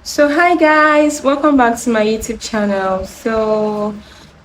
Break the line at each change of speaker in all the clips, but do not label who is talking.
So hi guys, welcome back to my YouTube channel. So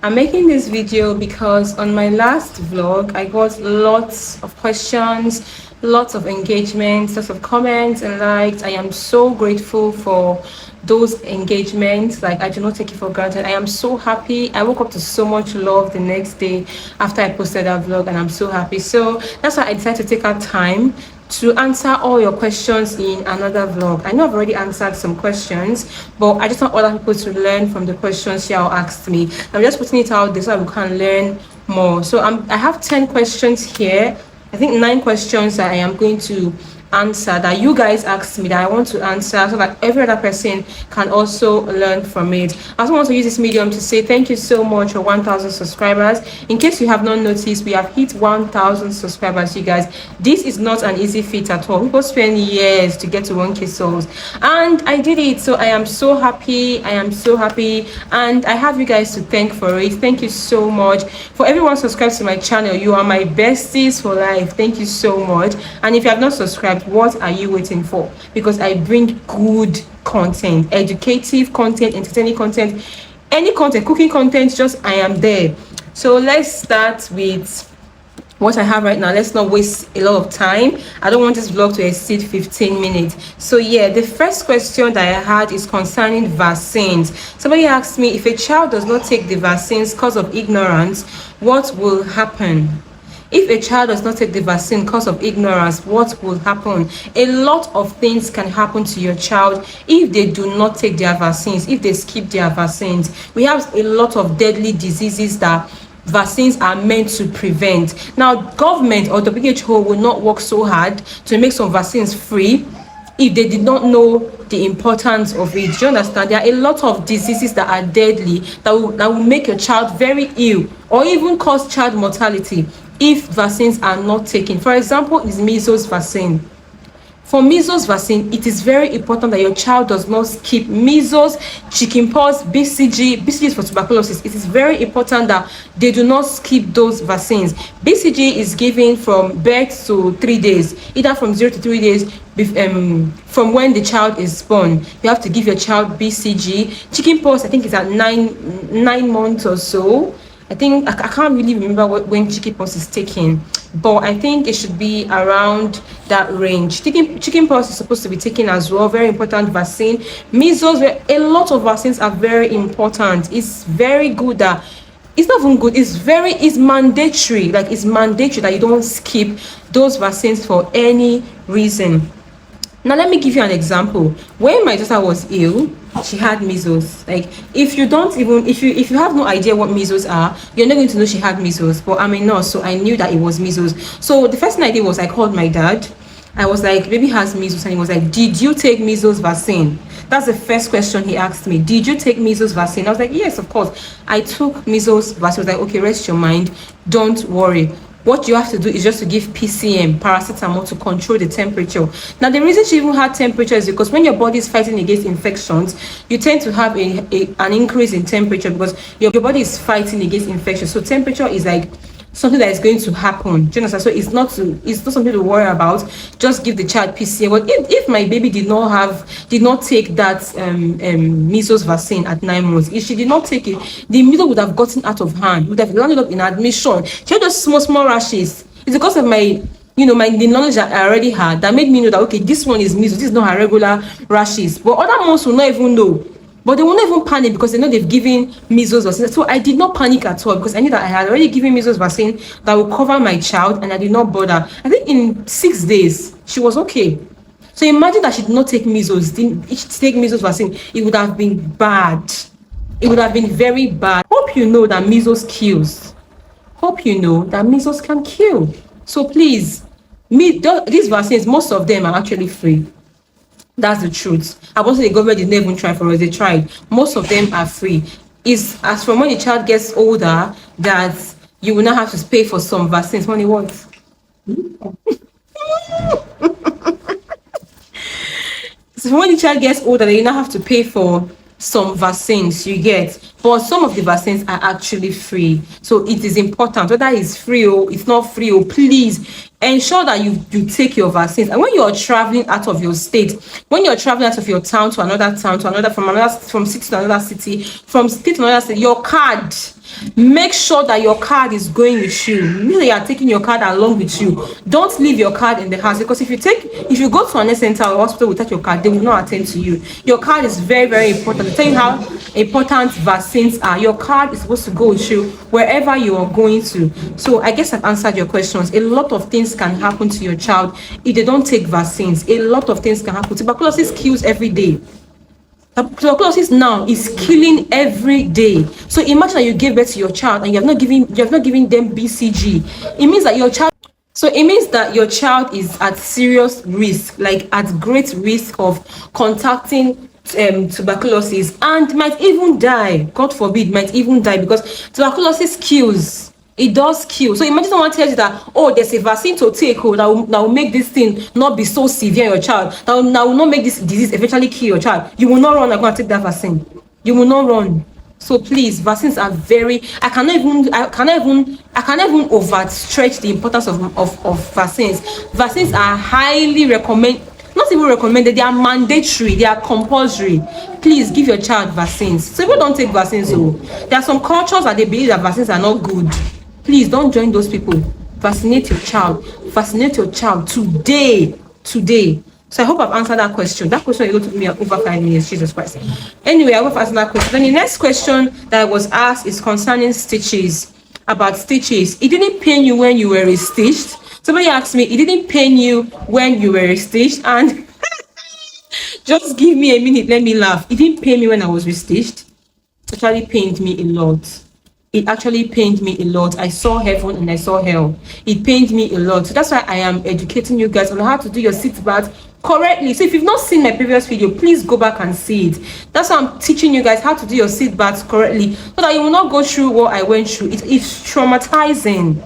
I'm making this video because on my last vlog I got lots of questions, lots of engagements, lots of comments and likes. I am so grateful for those engagements. Like, I do not take it for granted. I am so happy. I woke up to so much love the next day after I posted that vlog, and I'm so happy. So that's why I decided to take out time to answer all your questions in another vlog. I know I've already answered some questions, but I just want other people to learn from the questions y'all asked me. I'm just putting it out there so that we can learn more. So I have 10 questions here. I think 9 questions that I am going to answer that you guys asked me that I want to answer, so that every other person can also learn from it. I also want to use this medium to say thank you so much for 1,000 subscribers. In case you have not noticed, we have hit 1,000 subscribers, you guys. This is not an easy feat at all. People spend years to get to 1K souls, and I did it. So I am so happy. I am so happy, and I have you guys to thank for it. Thank you so much for everyone subscribed to my channel. You are my besties for life. Thank you so much. And if you have not subscribed, what are you waiting for? Because I bring good content, educative content, entertaining content, any content, cooking content. Just I am there. So let's start with what I have right now. Let's not waste a lot of time. I don't want this vlog to exceed 15 minutes. So yeah, the first question that I had is concerning vaccines. Somebody asked me, if a child does not take the vaccines because of ignorance, what will happen? If a child does not take the vaccine because of ignorance, what will happen? A lot of things can happen to your child if they do not take their vaccines, if they skip their vaccines. We have a lot of deadly diseases that vaccines are meant to prevent. Now, government or WHO will not work so hard to make some vaccines free if they did not know the importance of it. Do you understand? There are a lot of diseases that are deadly that will make your child very ill or even cause child mortality if vaccines are not taken. For example, is measles vaccine. For measles vaccine, it is very important that your child does not skip measles, chickenpox, BCG is for tuberculosis. It is very important that they do not skip those vaccines. BCG is given from birth to 3 days, either from 0 to 3 days from when the child is born. You have to give your child BCG. Chickenpox, I think, is at 9 months or so. I think I can't really remember when chickenpox is taken, but I think it should be around that range. Chickenpox is supposed to be taken as well. Very important vaccine. Measles, a lot of vaccines are very important. It's very good that it's not even good. It's mandatory. Like, it's mandatory that you don't skip those vaccines for any reason. Now, let me give you an example. When my daughter was ill, she had measles. Like, if you have no idea what measles are, you're not going to know she had measles. But I'm a nurse, so I knew that it was measles. So the first thing I did was I called my dad. I was like, baby has measles, and he was like, did you take measles vaccine? That's the first question he asked me. Did you take measles vaccine? I was like, yes, of course. I took measles vaccine. I was like, okay, rest your mind. Don't worry. What you have to do is just to give PCM, paracetamol, to control the temperature. Now, the reason she even had temperature is because when your body is fighting against infections, you tend to have an increase in temperature because your body is fighting against infection. So temperature is like something that is going to happen. Do you understand? So it's not something to worry about. Just give the child PCM. But if my baby did not take that measles vaccine at 9 months, if she did not take it, the measles would have gotten out of hand, would have landed up in admission. She had just small rashes. It's because of the knowledge that I already had that made me know that, okay, this one is measles, this is not her regular rashes. But other moms will not even know. But they will not even panic because they know they've given measles vaccine. So I did not panic at all because I knew that I had already given measles vaccine that will cover my child, and I did not bother. I think in 6 days, she was okay. So imagine that she did not take measles, vaccine. It would have been bad. It would have been very bad. Hope you know that measles kills. Hope you know that measles can kill. So please, these vaccines, most of them are actually free. That's the truth. I won't say the government did not even try for us. They tried. Most of them are free. It's as from when the child gets older that you will not have to pay for some vaccines. Money what? So when the child gets older, you now have to pay for some vaccines, you get. But some of the vaccines are actually free. So it is important, whether it's free or it's not free, or please ensure that you take your vaccines. And when you're traveling out of your state, when you're traveling out of your town to another town, to another, from city to another city, from state to another state, your card, make sure that your card is going with you. Mean that you are taking your card along with you. Don't leave your card in the house, because if you go to an center or hospital without your card, they will not attend to you. Your card is very, very important. To tell you how important vaccines are, your card is supposed to go with you wherever you are going to. So I guess I've answered your questions. A lot of things can happen to your child if they don't take vaccines. A lot of things can happen. Tuberculosis kills every day. Tuberculosis now is killing every day. So imagine that you give birth to your child and you have not given them BCG. It means that your child is at serious risk, like at great risk of contacting tuberculosis, and might even die. God forbid, might even die, because tuberculosis kills. It does kill. So imagine someone tells you that, oh, there's a vaccine to take, that will make this thing not be so severe in your child, that will not make this disease eventually kill your child. You will not run and go and take that vaccine. You will not run. So please, vaccines are very, I cannot even overstretch the importance of vaccines. Vaccines are highly recommended. Not even recommended, they are mandatory, they are compulsory. Please give your child vaccines. So people don't take vaccines. So there are some cultures that they believe that vaccines are not good. Please don't join those people. Vaccinate your child. Vaccinate your child today. So I hope I've answered that question. That question is going to be over 5 minutes. Jesus Christ. Anyway, I hope I've answered that question. Then the next question that I was asked is concerning stitches. About stitches. It didn't pain you when you were stitched. Somebody asked me, it didn't pain you when you were stitched? And just give me a minute, let me laugh. It didn't pain me when I was stitched. It actually pained me a lot. It actually pained me a lot. I saw heaven and I saw hell. It pained me a lot. So that's why I am educating you guys on how to do your sit bath correctly. So if you've not seen my previous video, please go back and see it. That's why I'm teaching you guys how to do your sit baths correctly, so that you will not go through what I went through. It is traumatizing.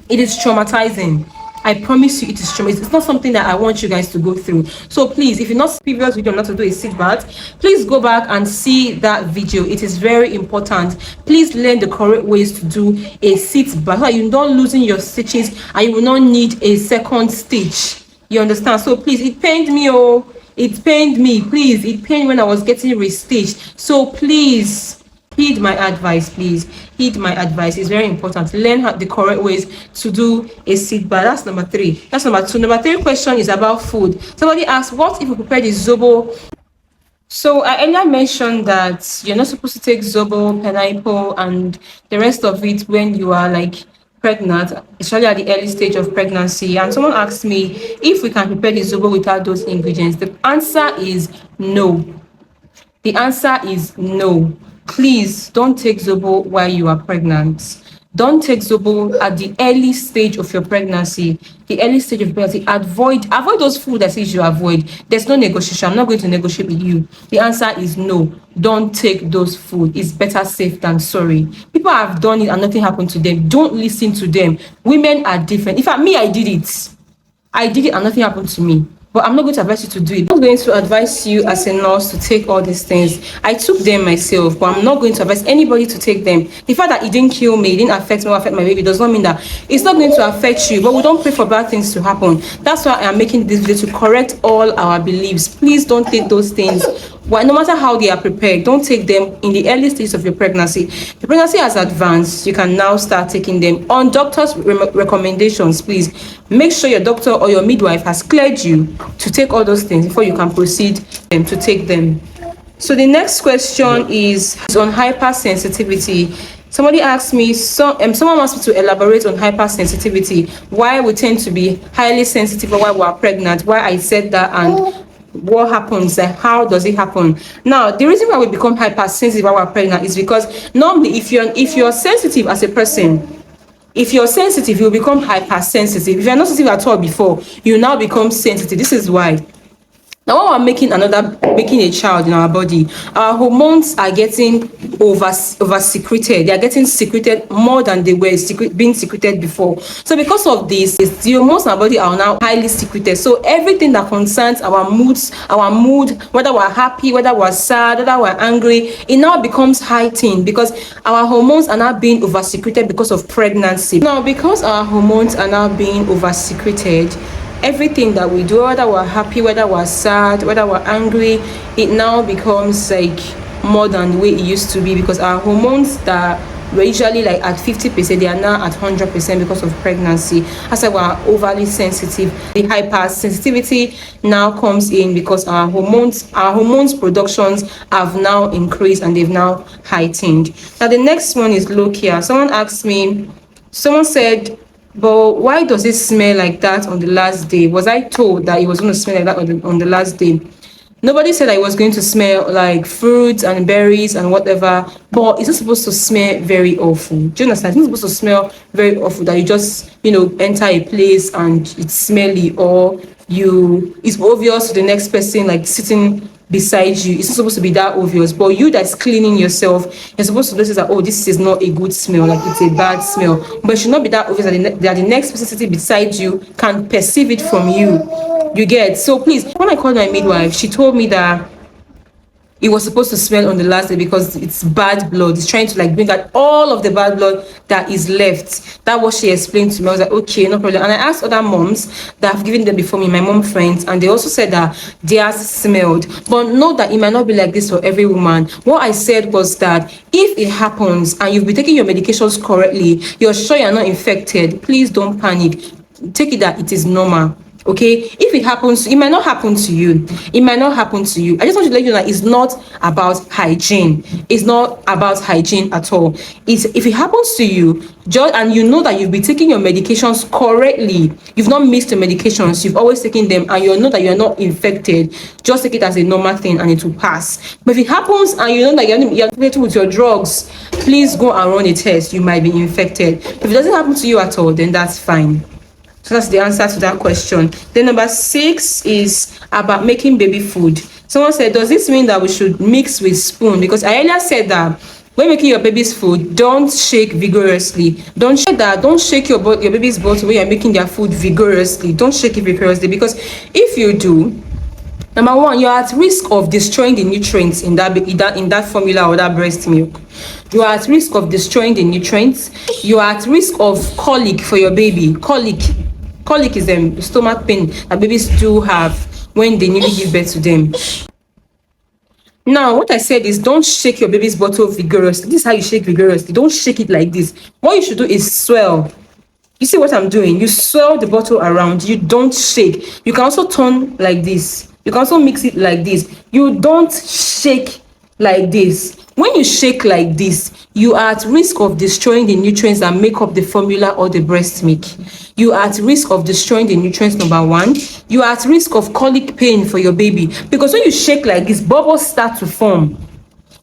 It is traumatizing. I promise you, it is traumatizing. It's not something that I want you guys to go through. So please, if you're not previous video on how to do a sit bath, please go back and see that video. It is very important. Please learn the correct ways to do a sit bath, so that you don't losing your stitches and you will not need a second stitch. You understand? So please, it pained me. Oh, it pained me. Please, it pained when I was getting restitched. So please, heed my advice. Please heed my advice. It's very important. Learn the correct ways to do a sit bath. That's number 3. That's number 2. Number 3 question is about food. Somebody asked, what if we prepare the zobo? So I earlier mentioned that you're not supposed to take zobo, pineapple, and the rest of it when you are like pregnant, especially at the early stage of pregnancy. And someone asked me if we can prepare the zobo without those ingredients. The answer is no. The answer is no. Please don't take zobo while you are pregnant. Don't take zobo at the early stage of your pregnancy. The early stage of pregnancy. Avoid those food that says you avoid. There's no negotiation. I'm not going to negotiate with you. The answer is no. Don't take those food. It's better safe than sorry. People have done it and nothing happened to them. Don't listen to them. Women are different. In fact, me, I did it and nothing happened to me. But I'm not going to advise you to do it. I'm not going to advise you as a nurse to take all these things. I took them myself, but I'm not going to advise anybody to take them. The fact that it didn't kill me, it didn't affect me or affect my baby, does not mean that it's not going to affect you. But we don't pray for bad things to happen. That's why I am making this video, to correct all our beliefs. Please don't take those things. Well, no matter how they are prepared, don't take them in the early stages of your pregnancy. The pregnancy has advanced. You can now start taking them on doctor's recommendations. Please make sure your doctor or your midwife has cleared you to take all those things before you can proceed to take them. So the next question is on hypersensitivity. Somebody asked me, someone wants me to elaborate on hypersensitivity, why we tend to be highly sensitive while we are pregnant, why I said that, and what happens, and how does it happen. Now, the reason why we become hypersensitive while we're pregnant is because normally if you're sensitive as a person, if you're sensitive, you'll become hypersensitive. If you're not sensitive at all before, you now become sensitive. This is why. Now, when we're making a child in our body, our hormones are getting over secreted. They are getting secreted more than they were being secreted before. So because of this, the hormones in our body are now highly secreted. So everything that concerns our mood, whether we're happy, whether we're sad, whether we're angry, it now becomes heightened because our hormones are now being over secreted because of pregnancy. Now, because our hormones are now being over secreted, everything that we do, whether we're happy, whether we're sad, whether we're angry, it now becomes like more than the way it used to be, because our hormones that were usually like at 50%, they are now at 100% because of pregnancy. As I we're overly sensitive, the hypersensitivity now comes in because our hormones productions have now increased and they've now heightened. Now the next one is low care. Someone said, but why does it smell like that on the last day? Was I told that it was going to smell like that on the last day? Nobody said I was going to smell like fruits and berries and whatever, but it's not supposed to smell very awful. Do you understand? It's not supposed to smell very awful that you just, enter a place and it's smelly, or it's obvious to the next person like sitting beside you. It's not supposed to be that obvious, but you that's cleaning yourself, you're supposed to notice that, oh, this is not a good smell, like it's a bad smell. But it should not be that obvious that the next person sitting beside you can perceive it from you. You get? So please, when I called my midwife, she told me that it was supposed to smell on the last day because it's bad blood. It's trying to like bring out all of the bad blood that is left. That was she explained to me. I was like, okay, no problem. And I asked other moms that have given them before me, my mom friends, and they also said that theirs smelled. But know that it might not be like this for every woman. What I said was that if it happens and you've been taking your medications correctly, you're sure you're not infected, please don't panic. Take it that it is normal. Okay, if it happens, it might not happen to you. It might not happen to you. I just want to let you know that it's not about hygiene. It's not about hygiene at all. If it happens to you, and you know that you've been taking your medications correctly, you've not missed your medications, you've always taken them, and you know that you're not infected, just take it as a normal thing and it will pass. But if it happens and you know that you're infected with your drugs, please go and run a test. You might be infected. If it doesn't happen to you at all, then that's fine. So that's the answer to that question. Then number 6 is about making baby food. Someone said, does this mean that we should mix with spoon? Because I earlier said that when making your baby's food, don't shake vigorously. Don't shake your baby's bottle when you're making their food vigorously. Don't shake it vigorously, because if you do, number 1, you're at risk of destroying the nutrients in that formula or that breast milk. You are at risk of destroying the nutrients. You are at risk of colic for your baby. Colic is the stomach pain that babies do have when they newly give birth to them. Now, what I said is don't shake your baby's bottle vigorously. This is how you shake vigorously. Don't shake it like this. What you should do is swirl. You see what I'm doing? You swirl the bottle around. You don't shake. You can also turn like this. You can also mix it like this. You don't shake like this. When you shake like this, you are at risk of destroying the nutrients that make up the formula or the breast milk. You are at risk of destroying the nutrients, number 1. You are at risk of colic pain for your baby, because when you shake like this, bubbles start to form.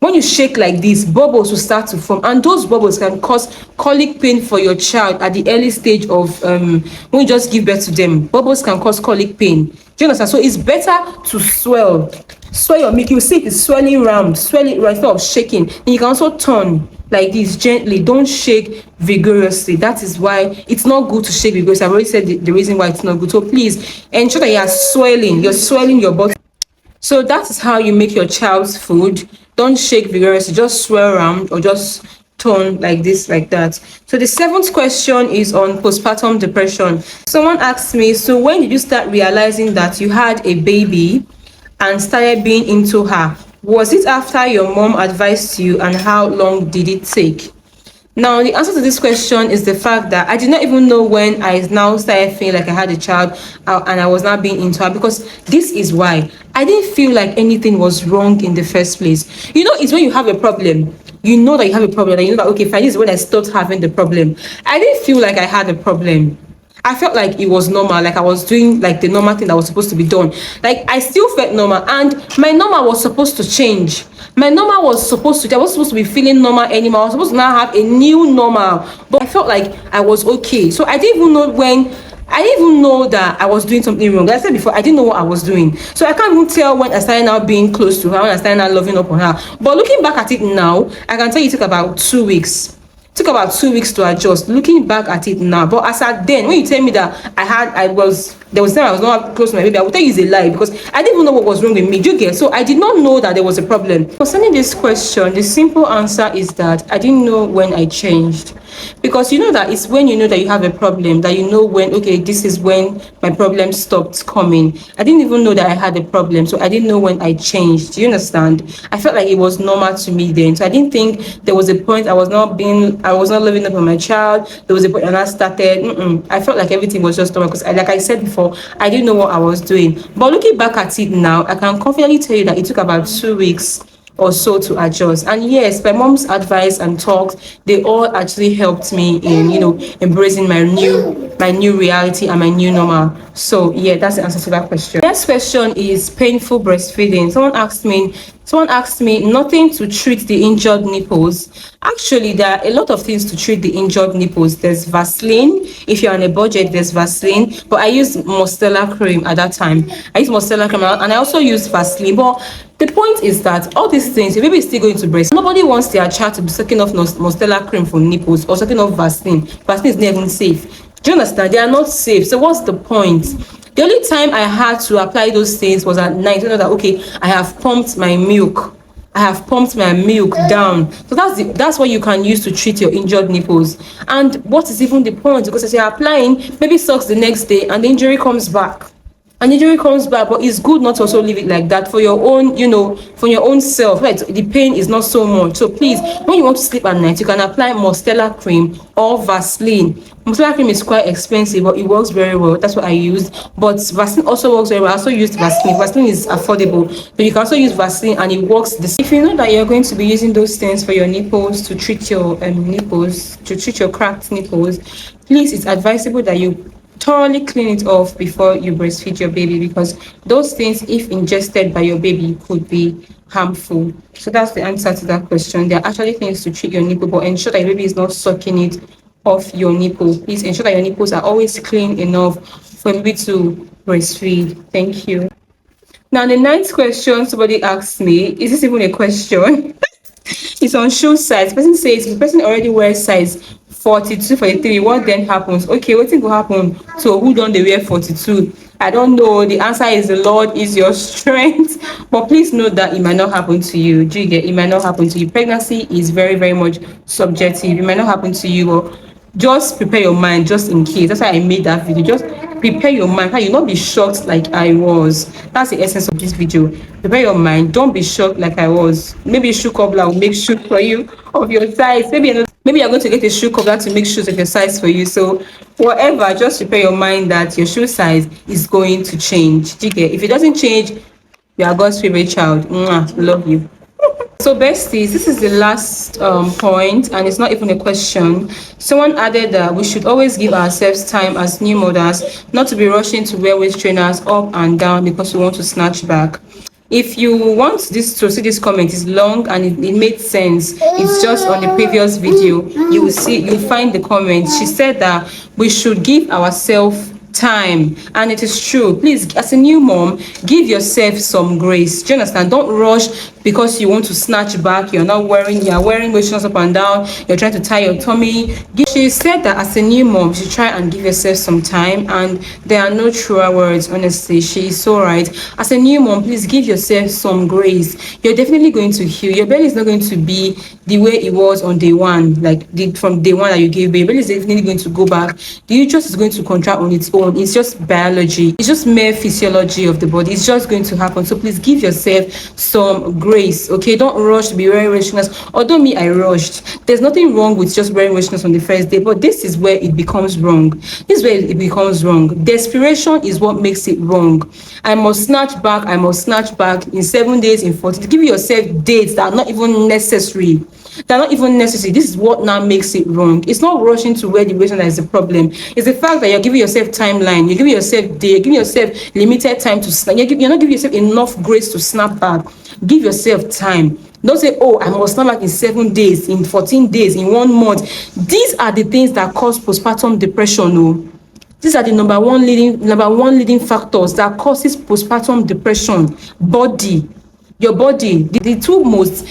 When you shake like this, bubbles will start to form, and those bubbles can cause colic pain for your child at the early stage of when you just give birth to them. Bubbles can cause colic pain. Do you understand? So it's better to swirl your milk. You see it is swirling round, swirl it right, instead of shaking. And you can also turn like this gently. Don't shake vigorously. That is why it's not good to shake vigorously. I've already said the reason why it's not good. So please ensure that you're swirling your bottle. So that is how you make your child's food. Don't shake vigorously, just swirl around or just turn like this, like that. So the 7th question is on postpartum depression. Someone asked me, so when did you start realizing that you had a baby and started being into her? Was it after your mom advised you, and how long did it take? Now, the answer to this question is the fact that I did not even know when I now started feeling like I had a child and I was not being into her, because this is why I didn't feel like anything was wrong in the first place. It's when you have a problem, you know that you have a problem, and you know that, okay, fine, this is when I stopped having the problem. I didn't feel like I had a problem. I felt like it was normal, like I was doing like the normal thing that was supposed to be done. Like I still felt normal, and my normal was supposed to change. I was supposed to be feeling normal anymore. I was supposed to now have a new normal, but I felt like I was okay. So I didn't even know when I didn't even know that I was doing something wrong. Like I said before, I didn't know what I was doing. So I can't even tell when I started now being close to her, when I started now loving up on her. But looking back at it now, I can tell you it took about 2 weeks. Took about 2 weeks to adjust. Looking back at it now, but as at then, when you tell me that there was time I was not close to my baby, I would tell you it's a lie, because I didn't even know what was wrong with me. Do you get? So I did not know that there was a problem. Concerning this question, the simple answer is that I didn't know when I changed. Because you know that it's when you know that you have a problem that you know when, okay, this is when my problem stopped coming. I didn't even know that I had a problem, so I didn't know when I changed. Do you understand? I felt like it was normal to me then, so I didn't think there was a point I was not living up on my child. There was a point when I started. I felt like everything was just normal, because like I said before, I didn't know what I was doing. But looking back at it now, I can confidently tell you that it took about 2 weeks or so to adjust. And yes, my mom's advice and talks, they all actually helped me in, embracing my new reality and my new normal. So yeah, that's the answer to that question. Next question is painful breastfeeding. Someone asked me nothing to treat the injured nipples. Actually, there are a lot of things to treat the injured nipples. There's Vaseline. If you're on a budget, there's Vaseline. But I used Mostella cream at that time. I used Mostella cream and I also used Vaseline. But the point is that all these things, your baby is still going to breast. Nobody wants their child to be sucking off Mostella cream for nipples or sucking off Vaseline. Vaseline is not even safe. Do you understand? They are not safe. So what's the point? The only time I had to apply those things was at night. You know that, okay, I have pumped my milk. I have pumped my milk down. So that's what you can use to treat your injured nipples. And what is even the point? Because as you're applying, maybe sucks the next day and the injury comes back. But it's good not to also leave it like that for your own, for your own self, right? The pain is not so much. So please, when you want to sleep at night, you can apply Mostella cream or Vaseline. Mostella cream is quite expensive, but it works very well. That's what I used. But Vaseline also works very well. I also used Vaseline. Vaseline is affordable, but you can also use Vaseline and it works the same. If you know that you're going to be using those things for your nipples to treat your nipples, to treat your cracked nipples, please, it's advisable that you thoroughly clean it off before you breastfeed your baby, because those things, if ingested by your baby, could be harmful. So that's the answer to that question. There are actually things to treat your nipple, but ensure that your baby is not sucking it off your nipple. Please ensure that your nipples are always clean enough for baby to breastfeed. Thank you. Now the ninth question somebody asked me, is this even a question? It's on shoe size. The person says the person already wears size 42, 43. What then happens? Okay, what will happen? So who don't they wear 42? I don't know. The answer is the Lord is your strength. But please note that it might not happen to you. Do you get? It might not happen to you. Pregnancy is very, very much subjective. It might not happen to you. Or just prepare your mind just in case. That's why I made that video. Just prepare your mind. You'll not be shocked like I was. That's the essence of this video. Prepare your mind. Don't be shocked like I was. Maybe a shoe cobbler will make shoes for you of your size. Maybe you're going to get a shoe cobbler to make shoes of your size for you. So whatever, just prepare your mind that your shoe size is going to change. If it doesn't change, you are God's favorite child. Mwah, love you. So besties, this is the last point, and it's not even a question. Someone added that we should always give ourselves time as new mothers, not to be rushing to wear waist trainers up and down because we want to snatch back. If you want this to see this comment, is long and it made sense. It's just on the previous video. You'll find the comment. She said that we should give ourselves time, and it is true. Please, as a new mom, give yourself some grace. Do you understand? Don't rush because you want to snatch back. You're wearing waist up and down. You're trying to tie your tummy. She said that as a new mom, you should try and give yourself some time, and there are no truer words. Honestly, she is so right. As a new mom, please give yourself some grace. You're definitely going to heal. Your belly is not going to be the way it was on day one, from day one that you gave birth. Your belly is definitely going to go back. The uterus is going to contract on its own. It's just biology. It's just mere physiology of the body. It's just going to happen. So please give yourself some grace. Okay, don't rush to be wearing waistcoats. Although me, I rushed. There's nothing wrong with just wearing waistcoats on the first day, but this is where it becomes wrong. This is where it becomes wrong. Desperation is what makes it wrong. I must snatch back in 7 days, in 40. Give yourself dates that are not even necessary. This is what now makes it wrong. It's not rushing to wear the waistcoat that is the problem. It's the fact that you're giving yourself timeline. You're giving yourself day. You're giving yourself limited time to snap. You're not giving yourself enough grace to snap back. Give yourself time. Don't say, oh, I must snap back in 7 days, in 14 days, in 1 month. These are the things that cause postpartum depression. No. These are the number one leading factors that causes postpartum depression. Body, your body. The two most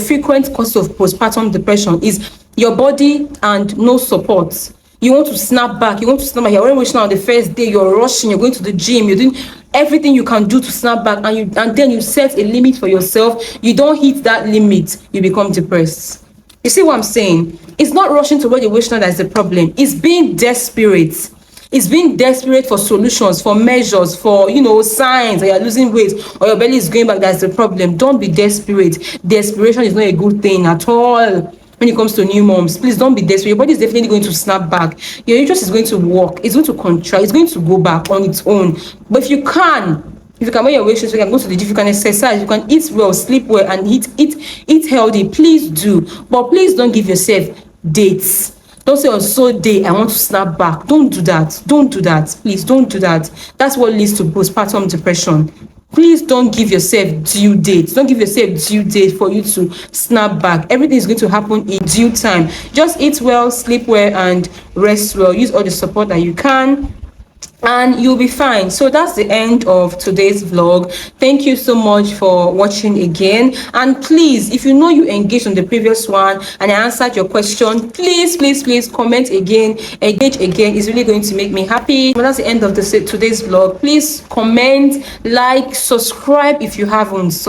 frequent causes of postpartum depression is your body and no support. You want to snap back. You're already wishing on the first day. You're rushing. You're going to the gym. You're doing everything you can do to snap back, and then you set a limit for yourself. You don't hit that limit, you become depressed. You see what I'm saying? It's not rushing to where you're wishing that's the problem. It's being desperate. It's being desperate for solutions, for measures, for signs that you're losing weight or your belly is going back. That's the problem. Don't be desperate. Desperation is not a good thing at all. When it comes to new moms, please don't be desperate. Your body is definitely going to snap back. Your uterus is going to work. It's going to contract. It's going to go back on its own. But if you can wear your waist, you can go to the gym, you can exercise, you can eat well, sleep well, and eat healthy. Please do. But please don't give yourself dates. Don't say on so day I want to snap back. Don't do that. Don't do that. Please don't do that. That's what leads to postpartum depression. Please don't give yourself due dates. Don't give yourself due date for you to snap back. Everything is going to happen in due time. Just eat well, sleep well, and rest well. Use all the support that you can, and you'll be fine. So that's the end of today's vlog. Thank you so much for watching again, and please, if you know you engaged on the previous one and I answered your question, please comment again, engage again. It's really going to make me happy. Well, that's the end of today's vlog. Please comment, like, subscribe if you haven't.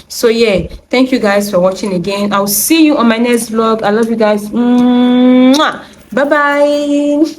So yeah, thank you guys for watching again. I'll see you on my next vlog. I love you guys. Bye bye.